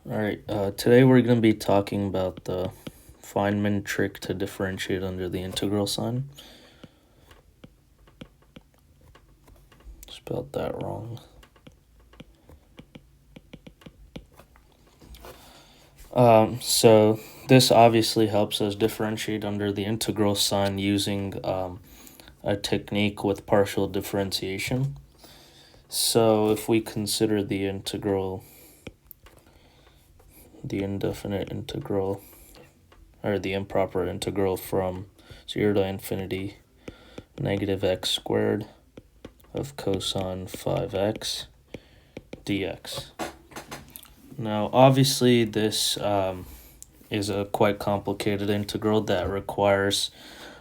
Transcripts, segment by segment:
Alright, today we're going to be talking about the Feynman trick to differentiate under the integral sign. Spelled that wrong. So this obviously helps us differentiate under the integral sign using a technique with partial differentiation. So if we consider the integral, the indefinite integral, or the improper integral from 0 to infinity negative x squared of cosine 5x dx. Now obviously this is a quite complicated integral that requires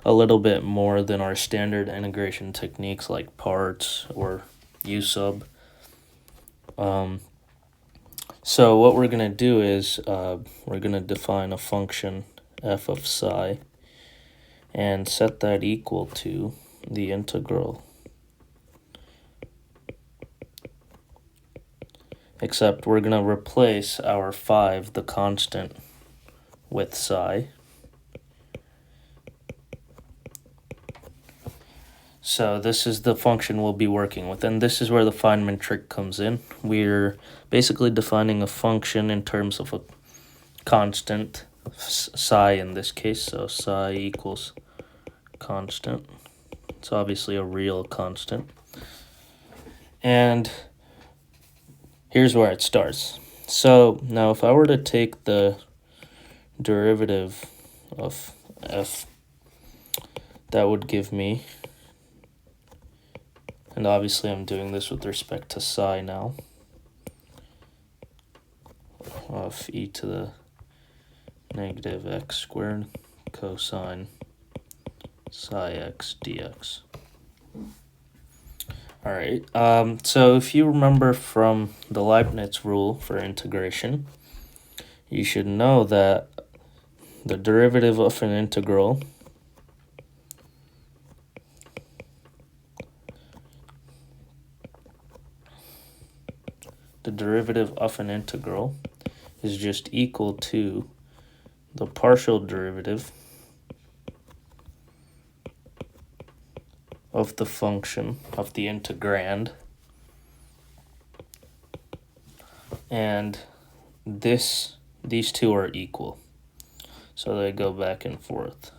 a little bit more than our standard integration techniques like parts or u sub. So what we're going to do is we're going to define a function f of psi and set that equal to the integral, except we're going to replace our 5, the constant, with psi. So this is the function we'll be working with, and this is where the Feynman trick comes in. We're basically defining a function in terms of a constant, psi in this case, so psi equals constant. It's obviously a real constant. And here's where it starts. So now if I were to take the derivative of f, that would give me, and obviously I'm doing this with respect to psi now, of e to the negative x squared cosine psi x dx. Alright, so if you remember from the Leibniz rule for integration, you should know that the derivative of an integral is just equal to the partial derivative of the function of the integrand, and these two are equal, so they go back and forth.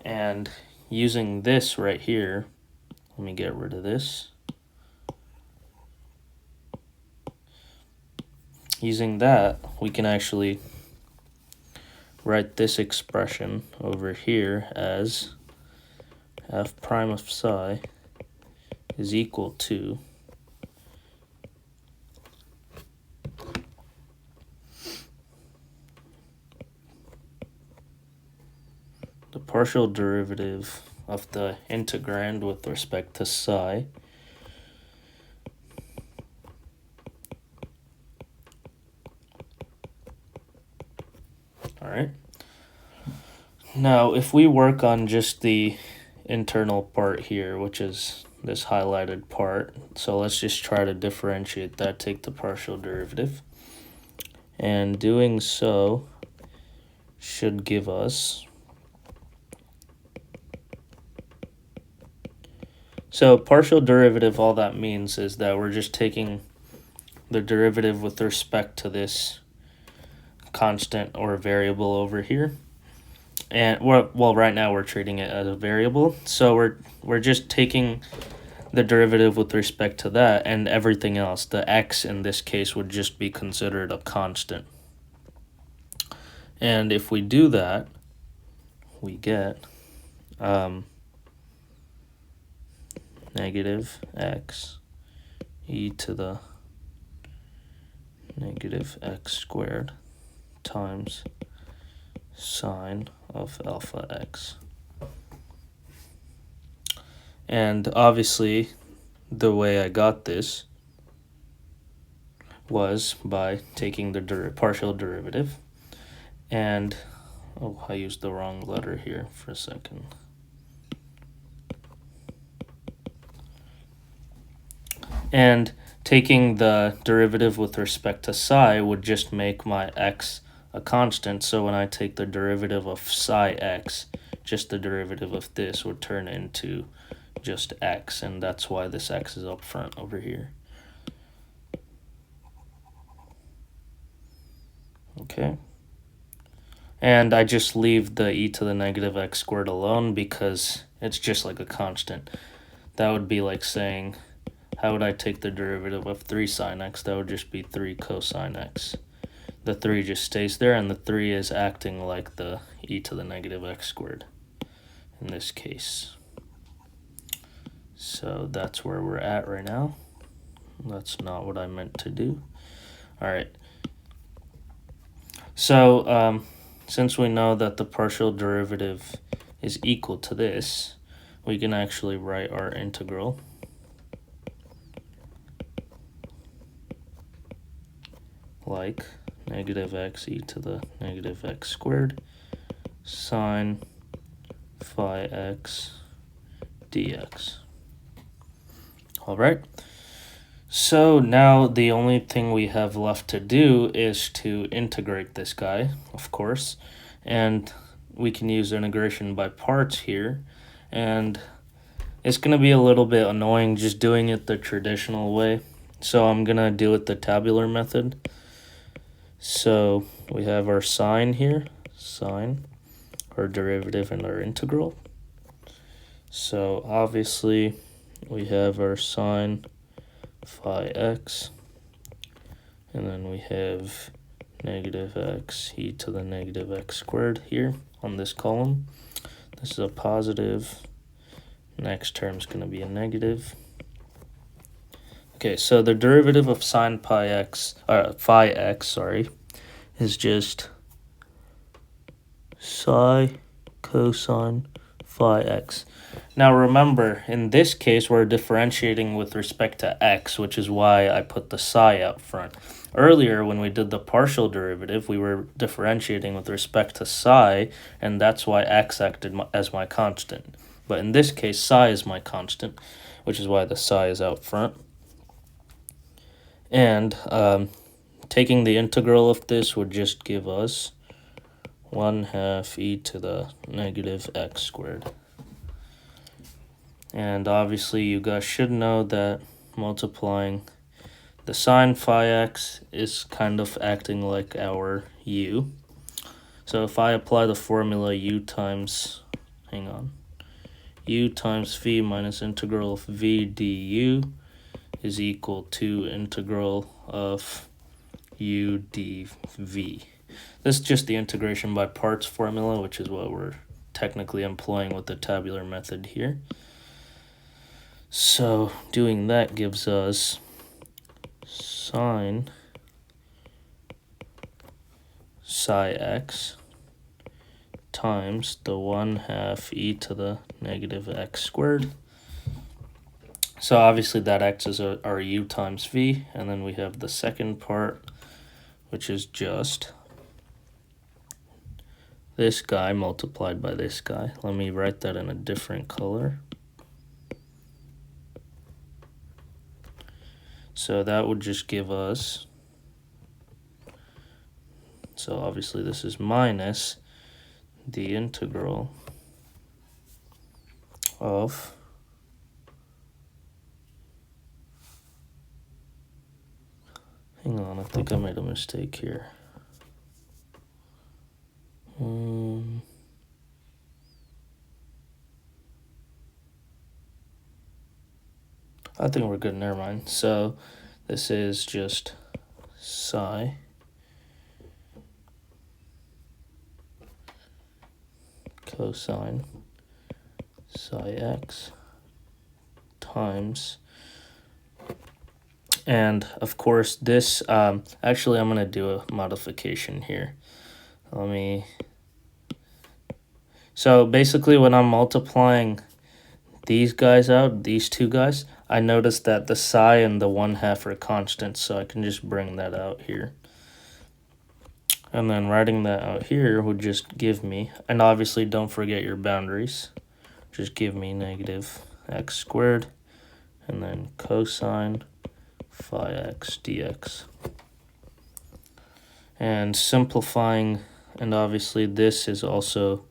And using this right here, let me get rid of this. Using that, we can actually write this expression over here as f prime of psi is equal to the partial derivative of the integrand with respect to psi Alright. Now if we work on just the internal part here, which is this highlighted part, so let's just try to differentiate that, take the partial derivative, and doing so should give us, so partial derivative, all that means is that we're just taking the derivative with respect to this constant or variable over here. And well, right now we're treating it as a variable, so we're just taking the derivative with respect to that, and everything else, the x in this case, would just be considered a constant. And if we do that, we get negative x e to the negative x squared times sine of alpha x. And obviously the way I got this was by taking the partial derivative, and I used the wrong letter here for a second. And taking the derivative with respect to psi would just make my x a constant. So when I take the derivative of psi x, just the derivative of this would turn into just x, and that's why this x is up front over here. Okay. And I just leave the e to the negative x squared alone because it's just like a constant. That would be like saying, how would I take the derivative of 3 sine x? That would just be 3 cosine x. The 3 just stays there, and the 3 is acting like the e to the negative x squared in this case. So that's where we're at right now. That's not what I meant to do. All right. So since we know that the partial derivative is equal to this, we can actually write our integral. Like negative x e to the negative x squared sine phi x dx. All right. So now the only thing we have left to do is to integrate this guy, of course, and we can use integration by parts here, and it's going to be a little bit annoying just doing it the traditional way, so I'm going to do it the tabular method. So we have our sine here, sine, our derivative and our integral. So obviously we have our sine phi x, and then we have negative x e to the negative x squared here on this column. This is a positive. Next term is going to be a negative. Okay, so the derivative of sine phi x, is just psi cosine phi x. Now remember, in this case, we're differentiating with respect to x, which is why I put the psi out front. Earlier, when we did the partial derivative, we were differentiating with respect to psi, and that's why x acted as my constant. But in this case, psi is my constant, which is why the psi is out front. And taking the integral of this would just give us 1/2 e to the negative x squared. And obviously you guys should know that multiplying the sine phi x is kind of acting like our u. So if I apply the formula u times phi minus integral of v du is equal to integral of u dv. This is just the integration by parts formula, which is what we're technically employing with the tabular method here. So doing that gives us sine psi x times the 1/2 e to the negative x squared. So obviously that acts as our u times v, and then we have the second part, which is just this guy multiplied by this guy. Let me write that in a different color. So that would just give us, so obviously this is minus the integral of hang on, I think I made a mistake here. I think we're good, never mind. So this is just psi cosine psi x times, and of course this, actually I'm going to do a modification here. So basically when I'm multiplying these guys out, these two guys, I noticed that the psi and the 1/2 are constants, so I can just bring that out here. And then writing that out here would just give me, and obviously don't forget your boundaries, just give me negative x squared, and then cosine phi x dx. And simplifying, and obviously this is also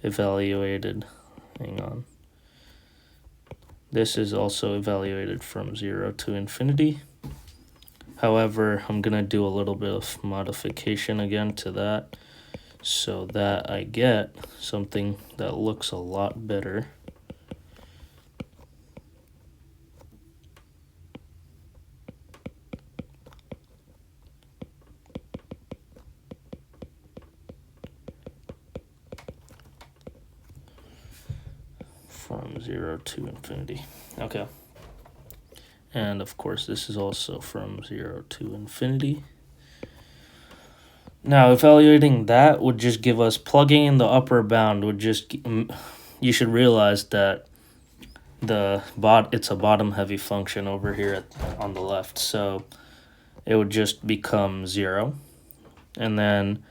evaluated, hang on. This is also evaluated from 0 to infinity. However, I'm going to do a little bit of modification again to that so that I get something that looks a lot better. From 0 to infinity. Okay. And of course, this is also from 0 to infinity. Now, evaluating that would just give us, plugging in the upper bound would just, you should realize that it's a bottom heavy function over here on the left. So it would just become 0. And then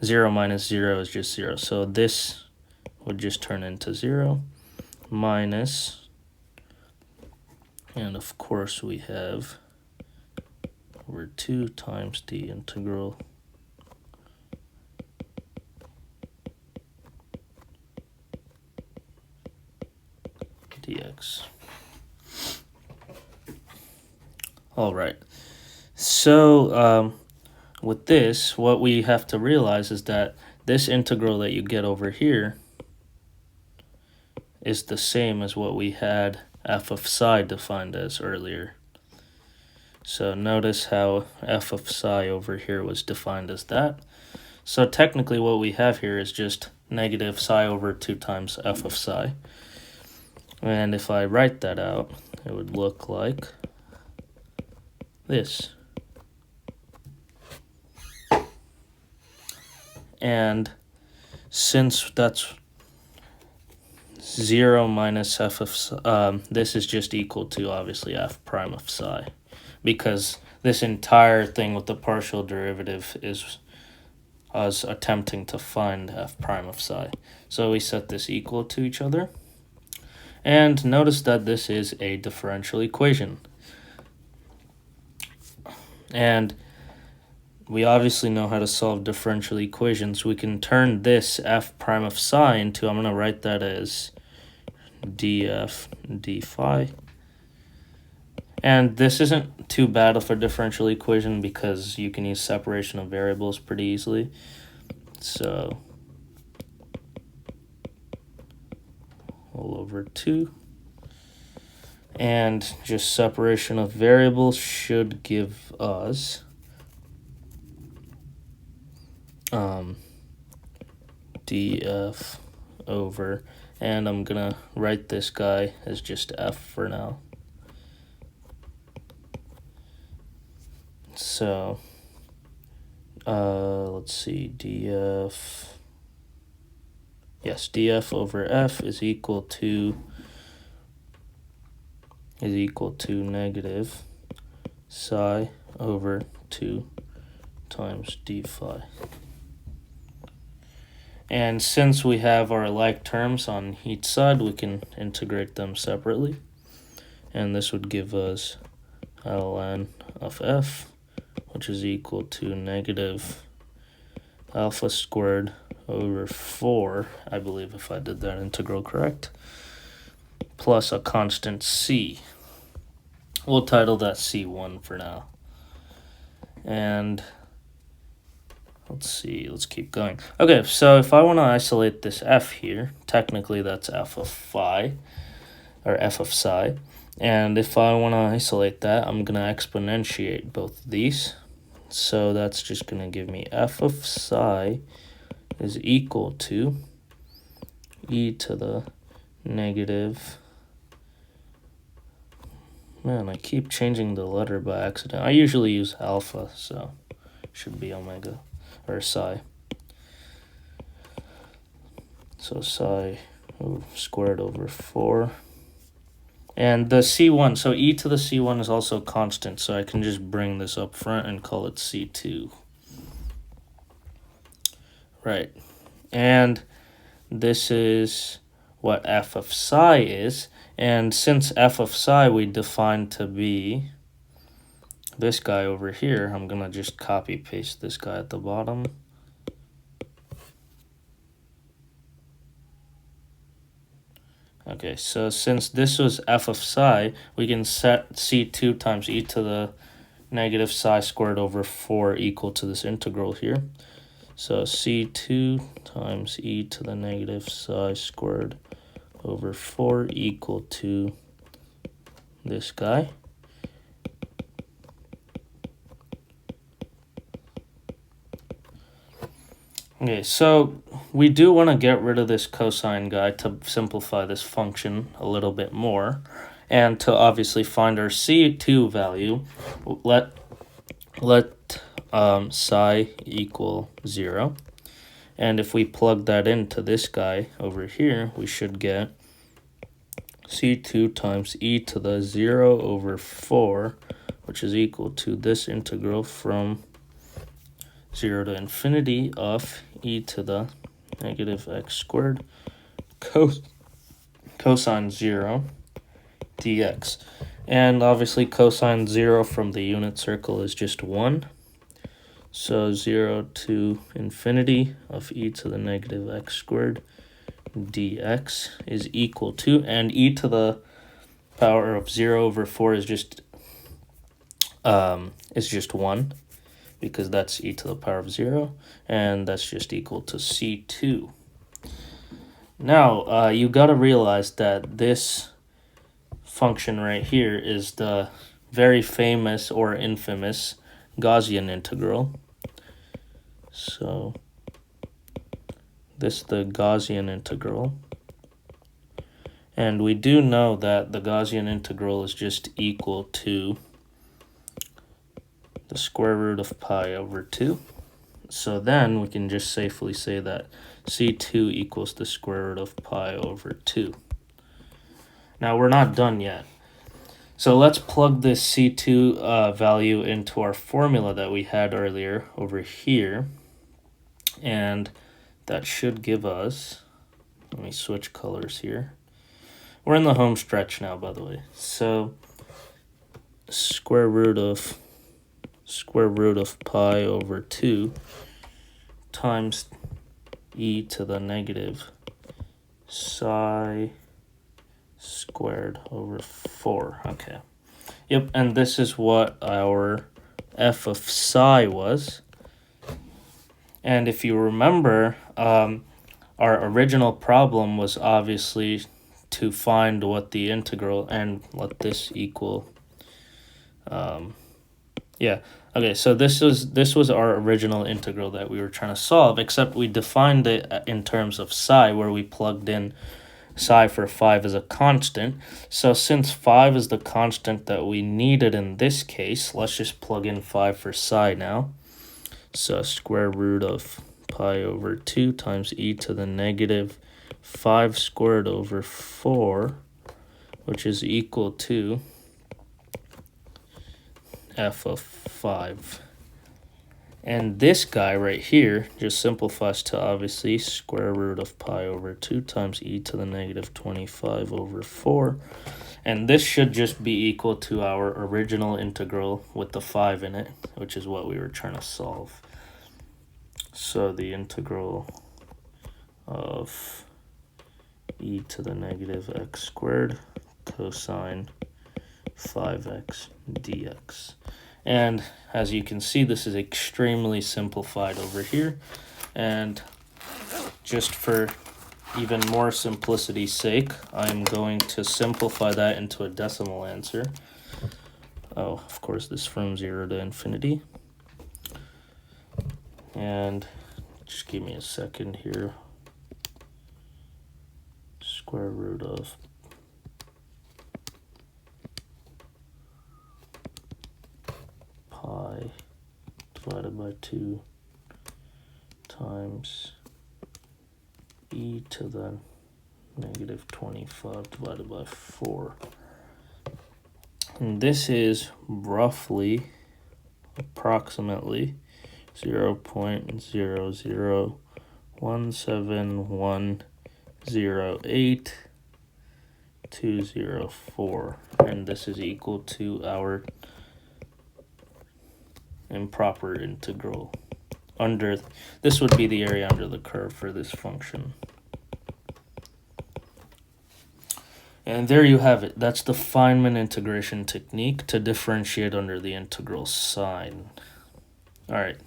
0 minus 0 is just 0. So this would just turn into 0 minus, and of course we have over 2 times the integral dx. All right. So with this, what we have to realize is that this integral that you get over here is the same as what we had f of psi defined as earlier. So notice how f of psi over here was defined as that. So technically what we have here is just negative psi over 2 times f of psi. And if I write that out, it would look like this. And since that's 0 minus f of psi, this is just equal to obviously f prime of psi, because this entire thing with the partial derivative is us attempting to find f prime of psi. So we set this equal to each other. And notice that this is a differential equation. And we obviously know how to solve differential equations. We can turn this f prime of psi into, I'm going to write that as df d phi. And this isn't too bad of a differential equation because you can use separation of variables pretty easily. So all over 2. And just separation of variables should give us df over, and I'm gonna write this guy as just f for now. So let's see, df over f is equal to negative psi over 2 times d phi. And since we have our like terms on each side, we can integrate them separately. And this would give us ln of f, which is equal to negative alpha squared over 4, I believe, if I did that integral correct, plus a constant c. We'll title that C1 for now. And let's see, let's keep going. Okay, so if I want to isolate this f here, technically that's f of phi, or f of psi. And if I want to isolate that, I'm going to exponentiate both of these. So that's just going to give me f of psi is equal to e to the negative, man, I keep changing the letter by accident. I usually use alpha, so it should be omega, or psi. So psi squared over 4. And the C1, so e to the C1 is also constant, so I can just bring this up front and call it C2. Right. And this is what f of psi is. And since f of psi we defined to be this guy over here, I'm going to just copy paste this guy at the bottom. Okay, so since this was f of psi, we can set c2 times e to the negative psi squared over 4 equal to this integral here. So c2 times e to the negative psi squared over 4 equal to this guy. Okay, so we do want to get rid of this cosine guy to simplify this function a little bit more. And to obviously find our c2 value, let psi equal 0. And if we plug that into this guy over here, we should get c2 times e to the 0 over 4, which is equal to this integral from 0 to infinity of e to the negative x squared cosine 0 dx. And obviously cosine 0 from the unit circle is just 1. So 0 to infinity of e to the negative x squared dx is equal to, and e to the power of 0 over 4 is just 1, because that's e to the power of 0, and that's just equal to c2. Now, you got to realize that this function right here is the very famous or infamous Gaussian integral. So this is the Gaussian integral. And we do know that the Gaussian integral is just equal to the square root of pi over 2. So then we can just safely say that c2 equals the square root of pi over 2. Now we're not done yet. So let's plug this c2 value into our formula that we had earlier over here. And that should give us, let me switch colors here. We're in the home stretch now, by the way. So square root of pi over 2 times e to the negative psi squared over 4. Okay. Yep, and this is what our f of psi was. And if you remember, our original problem was obviously to find what the integral, and let this equal, okay, so this was our original integral that we were trying to solve, except we defined it in terms of psi, where we plugged in psi for 5 as a constant. So since 5 is the constant that we needed in this case, let's just plug in 5 for psi now. So square root of pi over 2 times e to the negative 5 squared over 4, which is equal to f of 5. And this guy right here just simplifies to obviously square root of pi over 2 times e to the negative 25 over 4. And this should just be equal to our original integral with the 5 in it, which is what we were trying to solve. So the integral of e to the negative x squared cosine 5x dx. And as you can see, this is extremely simplified over here. And just for even more simplicity's sake, I'm going to simplify that into a decimal answer. Oh, of course, this from 0 to infinity. And just give me a second here. Square root of pi divided by 2 times e to the negative 25 divided by 4. And this is roughly, approximately 0.0017108.204, and this is equal to our improper integral. This would be the area under the curve for this function. And there you have it. That's the Feynman integration technique to differentiate under the integral sign. All right.